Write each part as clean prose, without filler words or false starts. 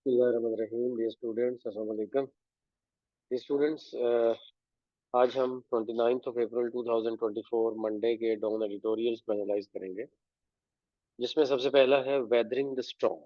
बिस्मिल्लाहिर्रहमानिर्रहीम। Dear students, अस्सलाम वालेकुम। डियर स्टूडेंट्स, आज हम 29 अप्रैल 2024 मंडे के डॉन एडिटोरियल्स को एनालाइज करेंगे, जिसमें सबसे पहला है weathering the storm.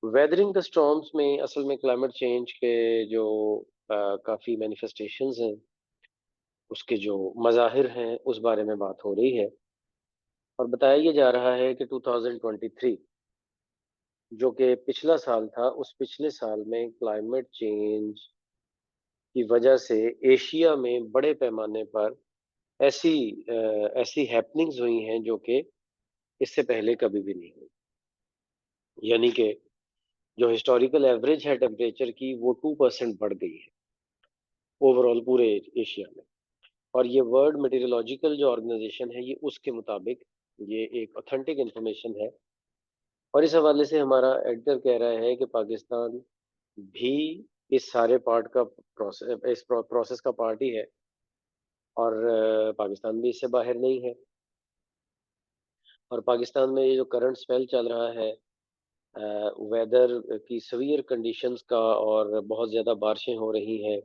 Weathering the storms में असल में क्लाइमेट चेंज के जो काफ़ी मैनिफेस्टेशंस हैं, उसके जो मज़ाहिर हैं, उस बारे में बात हो रही है। और बताया ये जा रहा है कि 2023 जो कि पिछला साल था, उस पिछले साल में क्लाइमेट चेंज की वजह से एशिया में बड़े पैमाने पर ऐसी ऐसी हैपनिंग्स हुई हैं जो कि इससे पहले कभी भी नहीं हुई। यानी कि जो हिस्टोरिकल एवरेज है टेम्परेचर की, वो 2% बढ़ गई है ओवरऑल पूरे एशिया में। और ये वर्ल्ड मेटीरियोलॉजिकल जो ऑर्गेनाइजेशन है, ये उसके मुताबिक ये एक ऑथेंटिक इंफॉर्मेशन है। और इस हवाले से हमारा एडिटर कह रहा है कि पाकिस्तान भी इस सारे पार्ट का प्रोसेस का पार्ट ही है, और पाकिस्तान भी इससे बाहर नहीं है। और पाकिस्तान में ये जो करंट स्पेल चल रहा है वेदर की सीवियर कंडीशंस का, और बहुत ज़्यादा बारिशें हो रही हैं,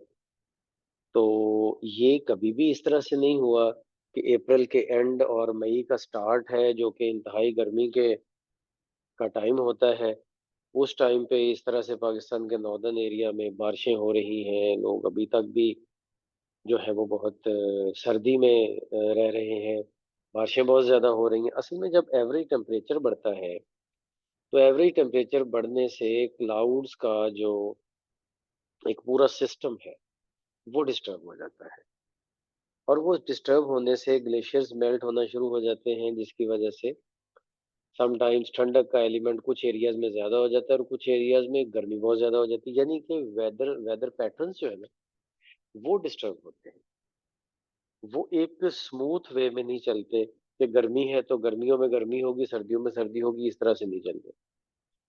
तो ये कभी भी इस तरह से नहीं हुआ कि अप्रैल के एंड और मई का स्टार्ट है, जो कि इंतहाई गर्मी के का टाइम होता है। उस टाइम पे इस तरह से पाकिस्तान के नॉर्दर्न एरिया में बारिशें हो रही हैं। लोग अभी तक भी जो है वो बहुत सर्दी में रह रहे हैं। बारिशें बहुत ज़्यादा हो रही हैं। असल में जब एवरेज टेम्परेचर बढ़ता है, तो एवरेज टेम्परेचर बढ़ने से क्लाउड्स का जो एक पूरा सिस्टम है, वो डिस्टर्ब हो जाता है। और वो डिस्टर्ब होने से ग्लेशियर्स मेल्ट होना शुरू हो जाते हैं, जिसकी वजह से समटाइम्स ठंडक का एलिमेंट कुछ एरियाज में ज़्यादा हो जाता है और कुछ एरियाज में गर्मी बहुत ज़्यादा हो जाती है। यानी कि वेदर वेदर पैटर्न्स जो है ना, वो डिस्टर्ब होते हैं। वो एक स्मूथ वे में नहीं चलते कि गर्मी है तो गर्मियों में गर्मी होगी, सर्दियों में सर्दी होगी, इस तरह से नहीं चलते।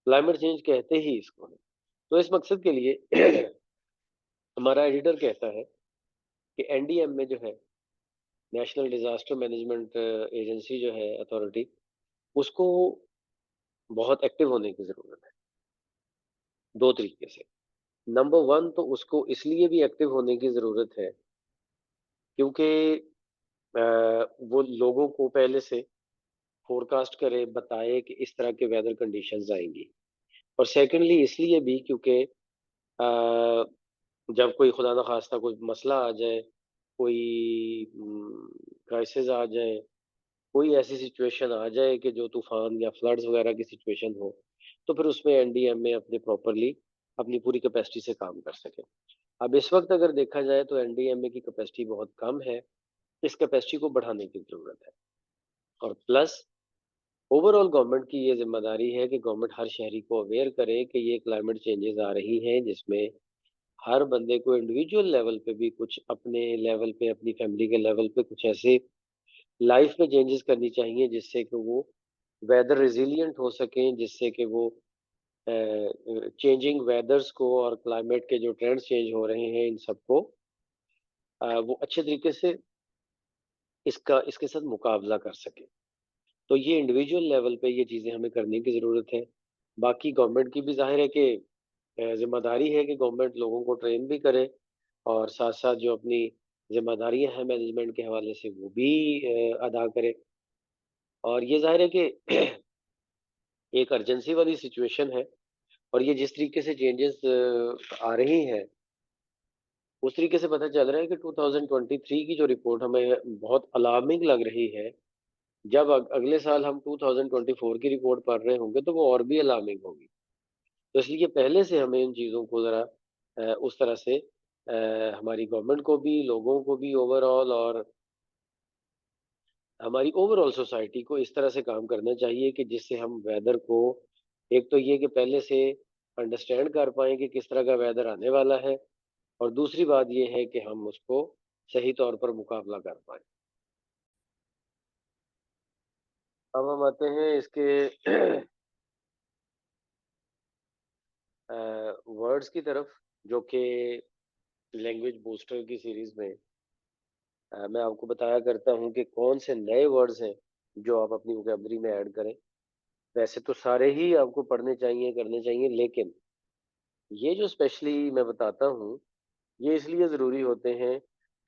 क्लाइमेट चेंज कहते ही इसको है। तो इस मकसद के लिए हमारा एडिटर कहता है कि एनडीएम में जो है, नेशनल डिजास्टर मैनेजमेंट एजेंसी जो है, अथॉरिटी, उसको बहुत एक्टिव होने की जरूरत है, दो तरीके से। नंबर वन, तो उसको इसलिए भी एक्टिव होने की जरूरत है क्योंकि वो लोगों को पहले से फोरकास्ट करे, बताए कि इस तरह के वेदर कंडीशंस आएंगी। और सेकेंडली इसलिए भी क्योंकि जब कोई खुदा न खास्ता कोई मसला आ जाए, कोई क्राइसिस आ जाए, कोई ऐसी सिचुएशन आ जाए कि जो तूफान या फ्लड्स वगैरह की सिचुएशन हो, तो फिर उसमें एनडीएम में अपने प्रॉपरली अपनी पूरी कैपेसिटी से काम कर सके। अब इस वक्त अगर देखा जाए तो एनडीएमए की कैपेसिटी बहुत कम है। इस कैपेसिटी को बढ़ाने की जरूरत है। और प्लस ओवरऑल गवर्नमेंट की ये जिम्मेदारी है कि गवर्नमेंट हर शहरी को अवेयर करे कि ये क्लाइमेट चेंजेस आ रही हैं, जिसमें हर बंदे को इंडिविजुअल लेवल पे भी कुछ अपने लेवल पे, अपनी फैमिली के लेवल पे कुछ ऐसे लाइफ में चेंजेस करनी चाहिए, जिससे कि वो वेदर रिजिलियंट हो सकें, जिससे कि वो चेंजिंग वेदर्स को और क्लाइमेट के जो ट्रेंड्स चेंज हो रहे हैं, इन सबको वो अच्छे तरीके से इसके साथ मुकाबला कर सके। तो ये इंडिविजुअल लेवल पे ये चीज़ें हमें करने की ज़रूरत है। बाकी गवर्नमेंट की भी ज़ाहिर है कि ज़िम्मेदारी है कि गवर्नमेंट लोगों को ट्रेन भी करे, और साथ-साथ जो अपनी ज़िम्मेदारियाँ हैं मैनेजमेंट के हवाले से, वो भी अदा करे। और ये ज़ाहिर है कि एक अर्जेंसी वाली सिचुएशन है, और ये जिस तरीके से चेंजेस आ रही हैं, उस तरीके से पता चल रहा है कि 2023 की जो रिपोर्ट हमें बहुत अलार्मिंग लग रही है। जब अगले साल हम 2024 की रिपोर्ट पढ़ रहे होंगे, तो वो और भी अलार्मिंग होगी। तो इसलिए पहले से हमें इन चीज़ों को ज़रा उस तरह से हमारी गवर्नमेंट को भी, लोगों को भी ओवरऑल, और हमारी ओवरऑल सोसाइटी को इस तरह से काम करना चाहिए कि जिससे हम वेदर को, एक तो ये कि पहले से अंडरस्टैंड कर पाएँ कि किस तरह का वेदर आने वाला है, और दूसरी बात ये है कि हम उसको सही तौर पर मुकाबला कर पाएँ। अब हम आते हैं इसके वर्ड्स की तरफ, जो कि लैंग्वेज बूस्टर की सीरीज में मैं आपको बताया करता हूँ कि कौन से नए वर्ड्स हैं जो आप अपनी वोकैबुलरी में ऐड करें। वैसे तो सारे ही आपको पढ़ने चाहिए, करने चाहिए, लेकिन ये जो स्पेशली मैं बताता हूँ, ये इसलिए ज़रूरी होते हैं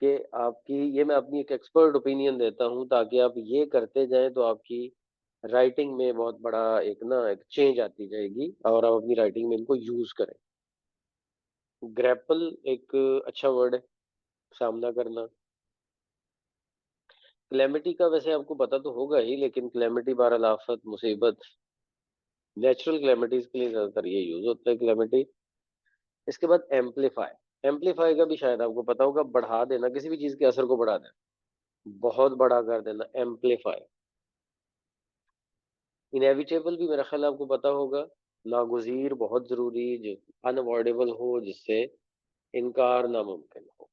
कि आपकी ये मैं अपनी एक एक्सपर्ट ओपिनियन देता हूँ ताकि आप ये करते जाएँ तो आपकी राइटिंग में बहुत बड़ा एक चेंज आती जाएगी और आप अपनी राइटिंग में इनको यूज़ करें। ग्रैपल एक अच्छा वर्ड है, सामना करना। कैलेमिटी का वैसे आपको पता तो होगा ही, लेकिन कैलेमिटी बहरहाल आफ़त, मुसीबत, नेचुरल कैलेमिटीज़ के लिए ज़्यादातर ये यूज़ होता है कैलेमिटी। इसके बाद एम्प्लीफाई। एम्प्लीफाई का भी शायद आपको पता होगा, बढ़ा देना, किसी भी चीज़ के असर को बढ़ा देना, बहुत बड़ा कर देना, एम्प्लीफाई। इनेविटेबल भी मेरा ख़्याल आपको पता होगा, नागुज़ीर, बहुत ज़रूरी, जो अनअवॉइडेबल हो, जिससे इनकार नामुमकिन हो।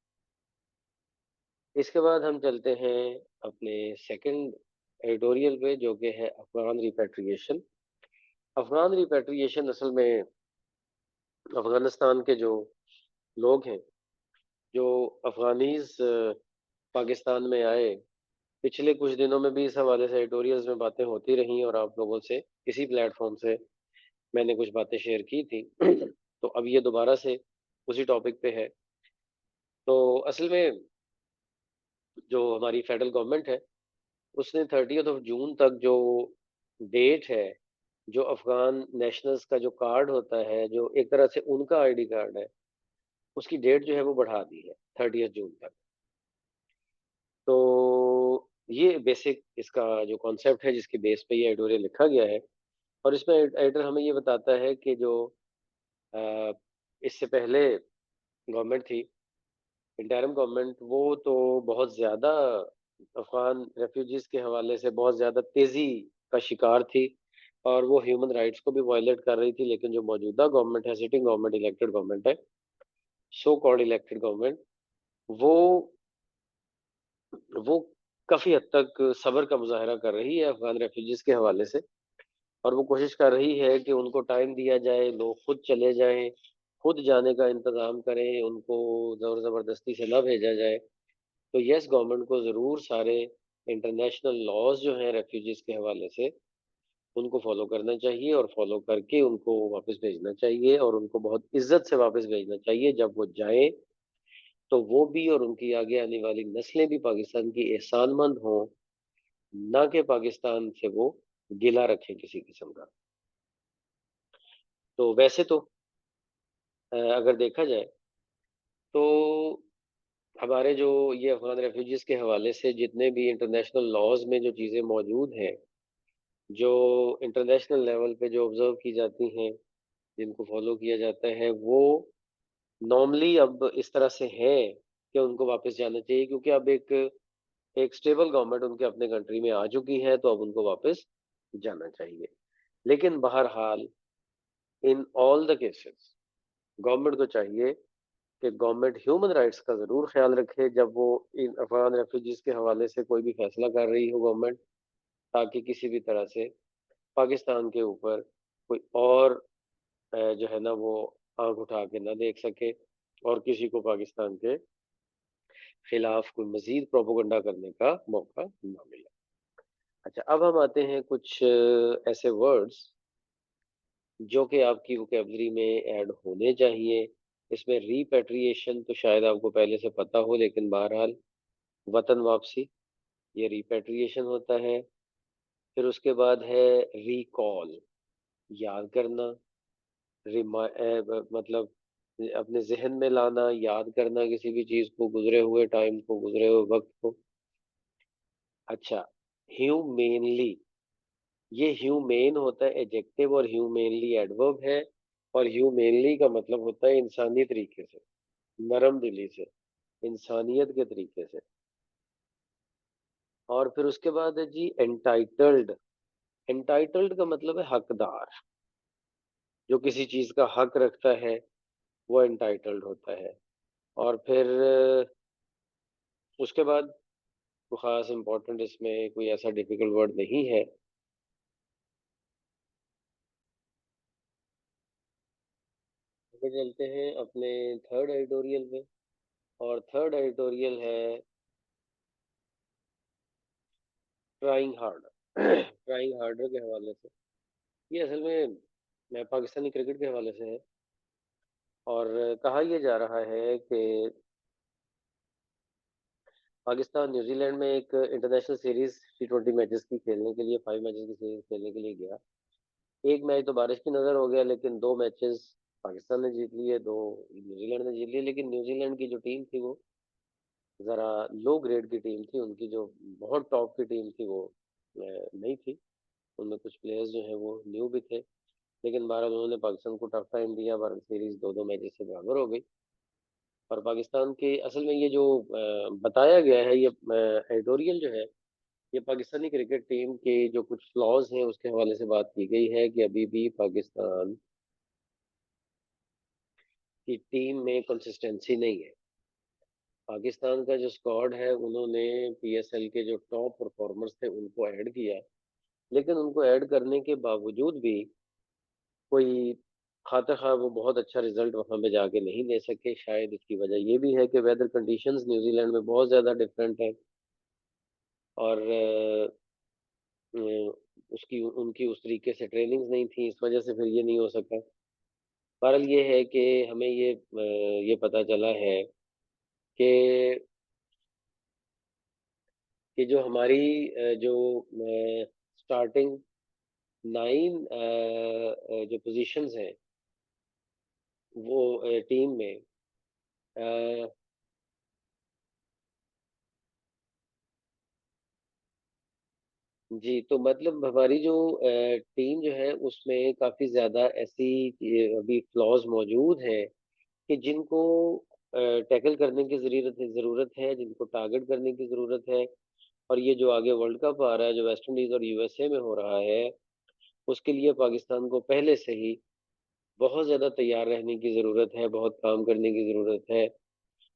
इसके बाद हम चलते हैं अपने सेकंड एडिटोरियल पे, जो कि है अफ़गान रिपैट्रिएशन। अफ़गान रिपैट्रिएशन असल में अफ़गानिस्तान के जो लोग हैं, जो अफ़गानीज़ पाकिस्तान में आए, पिछले कुछ दिनों में भी इस हवाले से एडिटोरियल्स में बातें होती रहीं और आप लोगों से इसी प्लेटफ़ॉर्म से मैंने कुछ बातें शेयर की थी। तो अब ये दोबारा से उसी टॉपिक पे है। तो असल में जो हमारी फेडरल गवर्नमेंट है, उसने 30th ऑफ जून तक जो डेट है, जो अफ़गान नेशनल्स का जो कार्ड होता है, जो एक तरह से उनका आईडी कार्ड है, उसकी डेट जो है वो बढ़ा दी है 30th जून तक। तो ये बेसिक इसका जो कॉन्सेप्ट है, जिसके बेस पे ये एडिटोरियल लिखा गया है। और इसमें एडिटर हमें ये बताता है कि जो अ, इससे पहले गवर्नमेंट थी, इंटरिम गवर्नमेंट, वो तो बहुत ज़्यादा अफ़गान रेफ्यूजीज़ के हवाले से बहुत ज़्यादा तेज़ी का शिकार थी और वो ह्यूमन राइट्स को भी वायलेट कर रही थी। लेकिन जो मौजूदा गवर्नमेंट है, सिटिंग गवर्नमेंट, इलेक्टेड गवर्नमेंट है, सो कॉल्ड इलेक्टेड गवर्नमेंट, वो वो काफ़ी हद तक सब्र का मुज़ाहरा कर रही है अफ़गान रेफ्यूजीज़ के हवाले से। और वो कोशिश कर रही है कि उनको टाइम दिया जाए, लोग खुद चले जाएँ, खुद जाने का इंतज़ाम करें, उनको ज़बरदस्ती से ना भेजा जाए। तो येस, गवर्नमेंट को ज़रूर सारे इंटरनेशनल लॉज़ जो हैं रेफ्यूजीज़ के हवाले से, उनको फ़ॉलो करना चाहिए और फ़ॉलो करके उनको वापस भेजना चाहिए और उनको बहुत इज़्ज़त से वापस भेजना चाहिए। जब वो जाएँ, तो वो भी और उनकी आगे आने वाली नस्लें भी पाकिस्तान की एहसानमंद हों, ना कि पाकिस्तान से वो गिला रखें किसी किस्म का। तो वैसे तो अगर देखा जाए, तो हमारे जो ये अफ़गान रेफ्यूजीज़ के हवाले से जितने भी इंटरनेशनल लॉज़ में जो चीज़ें मौजूद हैं, जो इंटरनेशनल लेवल पे जो ऑब्ज़र्व की जाती हैं, जिनको फ़ॉलो किया जाता है, वो नॉर्मली अब इस तरह से है कि उनको वापस जाना चाहिए, क्योंकि अब एक एक स्टेबल गवर्नमेंट उनके अपने कंट्री में आ चुकी है, तो अब उनको वापस जाना चाहिए। लेकिन बहरहाल, in all the cases, government को चाहिए कि गवर्नमेंट ह्यूमन राइट्स का ज़रूर ख़्याल रखे जब वो इन अफ़गान रेफ्यूजीज़ के हवाले से कोई भी फ़ैसला कर रही हो गवर्नमेंट, ताकि किसी भी तरह से पाकिस्तान के ऊपर कोई और जो है ना वो आँख उठा के ना देख सके और किसी को पाकिस्तान के खिलाफ कोई मज़ीद प्रोपेगेंडा करने का मौका ना मिले। अच्छा, अब हम आते हैं कुछ ऐसे वर्ड्स जो कि आपकी वोकैब्युलरी में ऐड होने चाहिए। इसमें रिपैट्रिएशन तो शायद आपको पहले से पता हो, लेकिन बहरहाल वतन वापसी, ये रिपैट्रिएशन होता है। फिर उसके बाद है रिकॉल, याद करना, मतलब अपने ज़हन में लाना, याद करना किसी भी चीज़ को, गुज़रे हुए टाइम को, गुज़रे हुए वक़्त को। अच्छा, ह्यूमेनली, ये ह्यूमेन होता है एडजेक्टिव और ह्यूमेनली एडवर्ब है। और ह्यूमेनली का मतलब होता है इंसानी तरीके से, नरम दिली से, इंसानियत के तरीके से। और फिर उसके बाद है जी एंटाइटल्ड। एंटाइटल्ड का मतलब है हकदार, जो किसी चीज़ का हक रखता है, वो एंटाइटल्ड होता है। और फिर उसके बाद कोई ख़ास इम्पोर्टेंट इसमें कोई ऐसा डिफ़िकल्ट वर्ड नहीं है। आगे चलते हैं अपने थर्ड एडिटोरियल में। और थर्ड एडिटोरियल है ट्राइंग हार्डर। ट्राइंग हार्डर के हवाले से। ये असल में पाकिस्तानी क्रिकेट के हवाले से है। और कहा यह जा रहा है कि पाकिस्तान न्यूजीलैंड में एक इंटरनेशनल सीरीज T20 मैचेस की खेलने के लिए 5 मैचेस की सीरीज खेलने के लिए गया। एक मैच तो बारिश की नजर हो गया, लेकिन 2 मैचेस पाकिस्तान ने जीत लिए, 2 न्यूजीलैंड ने जीत लिए। लेकिन न्यूजीलैंड की जो टीम थी वो जरा लो ग्रेड की टीम थी। उनकी जो बहुत टॉप की टीम थी वो नहीं थी। उनमें कुछ प्लेयर्स जो हैं वो न्यू भी थे। लेकिन बहरहाल उन्होंने पाकिस्तान को टफ टाइम दिया। बहरहाल सीरीज 2-2 मैचेस से बराबर हो गई। और पाकिस्तान के असल में ये जो बताया गया है, ये एडिटोरियल जो है, ये पाकिस्तानी क्रिकेट टीम के जो कुछ फ्लॉज हैं उसके हवाले से बात की गई है कि अभी भी पाकिस्तान की टीम में कंसिस्टेंसी नहीं है। पाकिस्तान का जो स्क्वाड है, उन्होंने PSL के जो टॉप परफॉर्मर्स थे उनको ऐड किया। लेकिन उनको ऐड करने के बावजूद भी कोई खाता खा वो बहुत अच्छा रिजल्ट वहां पे जाके नहीं दे सके। शायद इसकी वजह ये भी है कि वेदर कंडीशंस न्यूजीलैंड में बहुत ज़्यादा डिफरेंट है। और अ, उसकी उनकी उस तरीके से ट्रेनिंग्स नहीं थी, इस वजह से फिर ये नहीं हो सका। बहरहाल ये है कि हमें ये पता चला है कि जो हमारी जो स्टार्टिंग 9 जो पोजीशंस हैं वो टीम में अ, जी, तो मतलब हमारी जो टीम जो है उसमें काफ़ी ज़्यादा ऐसी अभी फ्लॉज मौजूद हैं कि जिनको टैकल करने की ज़रूरत है, जिनको टारगेट करने की ज़रूरत है। और ये जो आगे वर्ल्ड कप आ रहा है, जो वेस्ट इंडीज़ और USA में हो रहा है, उसके लिए पाकिस्तान को पहले से ही बहुत ज़्यादा तैयार रहने की ज़रूरत है, बहुत काम करने की ज़रूरत है।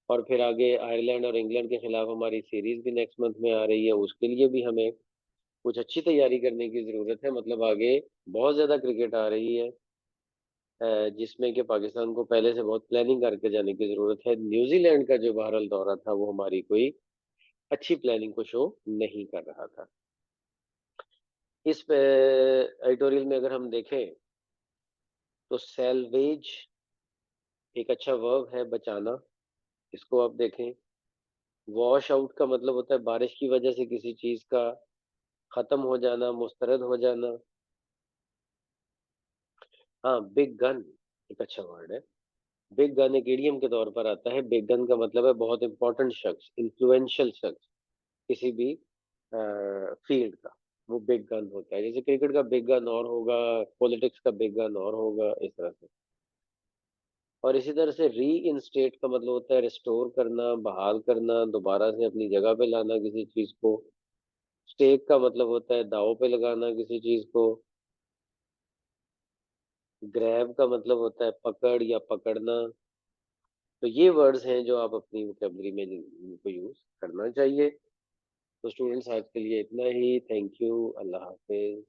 और फिर आगे आयरलैंड और इंग्लैंड के खिलाफ हमारी सीरीज भी नेक्स्ट मंथ में आ रही है, उसके लिए भी हमें कुछ अच्छी तैयारी करने की ज़रूरत है। मतलब आगे बहुत ज़्यादा क्रिकेट आ रही है, जिसमें कि पाकिस्तान को पहले से बहुत प्लानिंग करके जाने की ज़रूरत है। न्यूजीलैंड का जो बहरहाल दौरा था वो हमारी कोई अच्छी प्लानिंग को शो नहीं कर रहा था। इस एडिटोरियल में अगर हम देखें तो सैल्वेज एक अच्छा वर्ब है, बचाना। इसको आप देखें। वॉश आउट का मतलब होता है बारिश की वजह से किसी चीज का खत्म हो जाना, मुस्तरद हो जाना। हाँ, बिग गन एक अच्छा वर्ड है। बिग गन एक इडियम के तौर पर आता है। बिग गन का मतलब है बहुत इंपॉर्टेंट शख्स, इन्फ्लुएंशियल शख्स किसी भी फील्ड का। वो बिग गन होता है। जैसे क्रिकेट का बिग गन और होगा, पॉलिटिक्स का बिग गन और होगा, इस तरह से। और इसी तरह से री इंस्टेट का मतलब होता है रिस्टोर करना, बहाल करना, दोबारा से अपनी जगह पे लाना किसी चीज को। स्टेक का मतलब होता है दांव पे लगाना किसी चीज को। ग्रैब का मतलब होता है पकड़ या पकड़ना। तो ये वर्ड्स हैं जो आप अपनी वोकेबलरी में इनको यूज करना चाहिए। तो स्टूडेंट्स, आज के लिए इतना ही। Thank you. Allah Hafiz.